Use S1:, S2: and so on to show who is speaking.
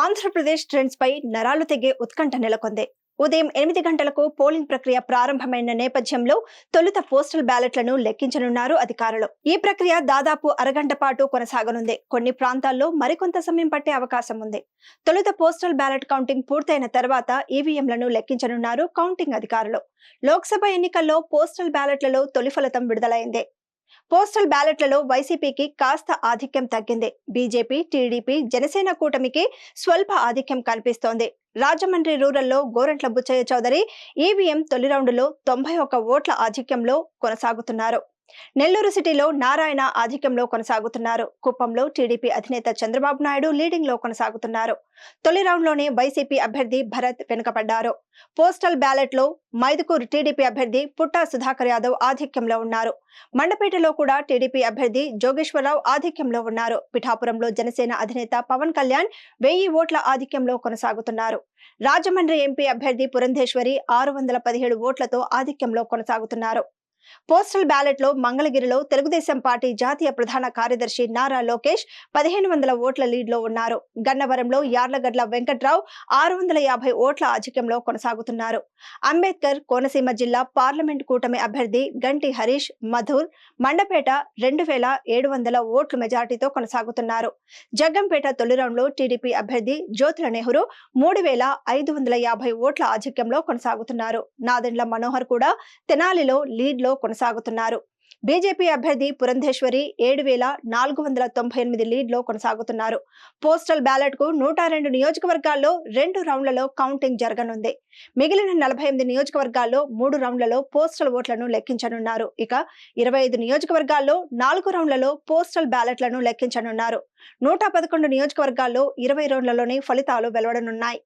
S1: Andhra Pradesh trends పై నరాలు తెగే ఉత్కంఠ నెలకొంది. ఉదయం 8 గంటలకు పోలింగ్ ప్రక్రియ ప్రారంభమైన నేపథ్యంలో తొలుత పోస్టల్ బ్యాలెట్లను లెక్కించనున్నారు అధికారులు. ఈ ప్రక్రియ దాదాపు అరగంట పాటు కొనసాగనుంది. కొన్ని ప్రాంతాల్లో మరికొంత సమయం పట్టే అవకాశం ఉంది. తొలుత పోస్టల్ బ్యాలెట్ కౌంటింగ్ పూర్తయిన తర్వాత ఈవీఎంలను లెక్కించనున్నారు కౌంటింగ్ అధికారులు. లోక్సభ ఎన్నికల్లో పోస్టల్ బ్యాలెట్లలో తొలి ఫలితం విడుదలైంది. పోస్టల్ బ్యాలెట్లలో వైసీపీకి కాస్త ఆధిక్యం తగ్గింది. బీజేపీ, టీడీపీ, జనసేన కూటమికి స్వల్ప ఆధిక్యం కనిపిస్తోంది. రాజమండ్రి రూరల్లో గోరంట్ల బుచ్చయ్య చౌదరి ఈవీఎం తొలి రౌండులో 91 ఓట్ల ఆధిక్యంలో కొనసాగుతున్నారు. నెల్లూరు సిటీలో నారాయణ ఆధిక్యంలో కొనసాగుతున్నారు. కుప్పంలో టీడీపీ అధినేత చంద్రబాబు నాయుడు లీడింగ్ లో కొనసాగుతున్నారు. తొలి రౌండ్ లోనే వైసీపీ అభ్యర్థి భరత్ వెనుకబడ్డారు. పోస్టల్ బ్యాలెట్ లో మైదుకూరు టీడీపీ అభ్యర్థి పుట్టా సుధాకర్ యాదవ్ ఆధిక్యంలో ఉన్నారు. మండపేటలో కూడా టీడీపీ అభ్యర్థి జోగేశ్వరరావు ఆధిక్యంలో ఉన్నారు. పిఠాపురంలో జనసేన అధినేత పవన్ కళ్యాణ్ 1000 ఓట్ల ఆధిక్యంలో కొనసాగుతున్నారు. రాజమండ్రి ఎంపీ అభ్యర్థి పురంధేశ్వరి 617 ఓట్లతో ఆధిక్యంలో కొనసాగుతున్నారు. పోస్టల్ బ్యాలెట్ లో మంగళగిరిలో తెలుగుదేశం పార్టీ జాతీయ ప్రధాన కార్యదర్శి నారా లోకేష్ 1500 ఓట్ల లీడ్ లో ఉన్నారు. గన్నవరంలో యార్లగడ్ల వెంకట్రావు 650 ఓట్ల ఆధిక్యంలో కొనసాగుతున్నారు. అంబేద్కర్ కోనసీమ జిల్లా పార్లమెంట్ కూటమి అభ్యర్థి గంటి హరీష్ మధుర్ మండపేట 2700 ఓట్ల మెజార్టీతో కొనసాగుతున్నారు. జగ్గంపేట తొలి రౌండ్ లో టీడీపీ అభ్యర్థి జ్యోతుల నెహ్రూ 3550 ఓట్ల ఆధిక్యంలో కొనసాగుతున్నారు. నాదెండ్ల మనోహర్ కూడా తెనాలిలో లీడ్ లో కొనసాగుతున్నారు. బీజేపీ అభ్యర్థి పురంధేశ్వరి 7498 లీడ్ లో కొనసాగుతున్నారు. పోస్టల్ బ్యాలెట్ కు 102 నియోజకవర్గాల్లో 2 రౌండ్లలో కౌంటింగ్ జరగనుంది. మిగిలిన 48 నియోజకవర్గాల్లో 3 రౌండ్లలో పోస్టల్ ఓట్లను లెక్కించనున్నారు. ఇక 25 నియోజకవర్గాల్లో 4 రౌండ్లలో పోస్టల్ బ్యాలెట్లను లెక్కించనున్నారు. 111 నియోజకవర్గాల్లో 20 రౌండ్లలోనే ఫలితాలు వెలువడనున్నాయి.